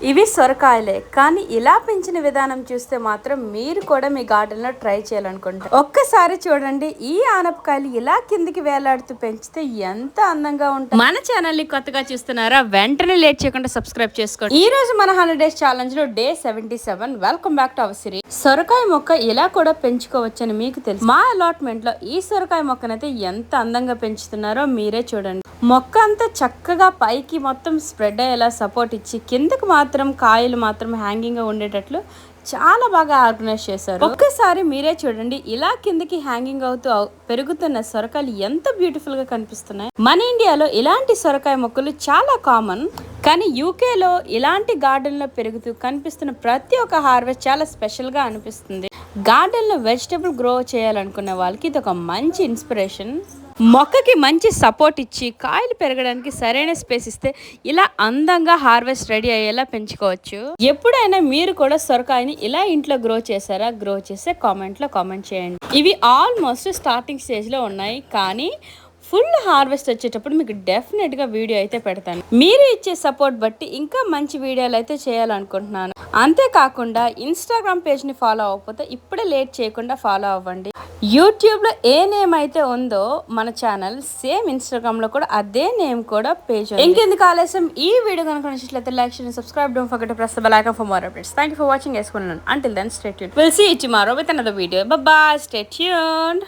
ఇవి సొరకాయలే, కానీ ఇలా పెంచిన విధానం చూస్తే మాత్రం మీరు కూడా మీ గార్డెన్లో ట్రై చేయాలనుకుంటారు. ఒక్కసారి చూడండి, ఈ ఆనపకాయలు ఇలా కిందికి వేలాడుతూ పెంచితే ఎంత అందంగా ఉంటాయి. మన ఛానల్ ని కొత్తగా చూస్తున్నారా? వెంటనే లేట్ చేయకుండా సబ్స్క్రైబ్ చేసుకోండి. ఈ రోజు మన 100 డేస్ ఛాలెంజ్ లో day 77. Welcome back to our series. సొరకాయ మొక్క ఇలా కూడా పెంచుకోవచ్చని మీకు తెలుసు. మా అలాట్మెంట్ లో ఈ సొరకాయ మొక్కనైతే ఎంత అందంగా పెంచుతున్నారో మీరే చూడండి. మొక్క అంతా చక్కగా పైకి మొత్తం స్ప్రెడ్ అయ్యేలా సపోర్ట్ ఇచ్చి కిందకు మాత్రం కాయలు మాత్రం హ్యాంగింగ్ గా ఉండేటట్లు చాలా బాగా ఆర్గనైజ్ చేశారు. ఒక్కసారి మీరే చూడండి, ఇలా కిందకి హ్యాంగింగ్ అవుతూ పెరుగుతున్న సొరకాయలు ఎంత బ్యూటిఫుల్ గా కనిపిస్తున్నాయి. మన ఇండియాలో ఇలాంటి సొరకాయ మొక్కలు చాలా కామన్, కానీ యూకేలో ఇలాంటి గార్డెన్ లో పెరుగుతూ కనిపిస్తున్న ప్రతి ఒక్క హార్వెస్ట్ చాలా స్పెషల్ గా అనిపిస్తుంది. గార్డెన్ లో వెజిటబుల్ గ్రో చేయాలనుకునే వాళ్ళకి ఇది ఒక మంచి ఇన్స్పిరేషన్. మొక్కకి మంచి సపోర్ట్ ఇచ్చి కాయలు పెరగడానికి సరైన స్పేస్ ఇస్తే ఇలా అందంగా హార్వెస్ట్ రెడీ అయ్యేలా పెంచుకోవచ్చు. ఎప్పుడైనా మీరు కూడా సొరకాయని ఇలా ఇంట్లో గ్రో చేశారా? గ్రో చేస్తే కామెంట్లో కామెంట్ చేయండి. ఇవి ఆల్మోస్ట్ స్టార్టింగ్ స్టేజ్లో ఉన్నాయి, కానీ ఫుల్ హార్వెస్ట్ వచ్చేటప్పుడు మీకు డెఫినెట్గా వీడియో అయితే పెడతాను. మీరు ఇచ్చే సపోర్ట్ బట్టి ఇంకా మంచి వీడియోలు అయితే చేయాలనుకుంటున్నాను. అంతేకాకుండా ఇన్స్టాగ్రామ్ పేజ్ని ఫాలో అవ్వకపోతే ఇప్పుడే లేట్ చేయకుండా ఫాలో అవ్వండి. యూట్యూబ్లో ఏ నేమ్ అయితే ఉందో మన ఛానల్, సేమ్ ఇన్స్టాగ్రామ్లో కూడా అదే నేమ్ కూడా పేజ్. ఇంకెందుకు ఆలస్యం, ఈ వీడియో కనుక నచ్చినట్లయితే లైక్ చేయండి, subscribe, don't forget to press the bell icon for more updates. Thank you for watching. వేసుకున్నాను. Until then stay tuned. Will see you tomorrow with another video. Bye bye. Stay tuned.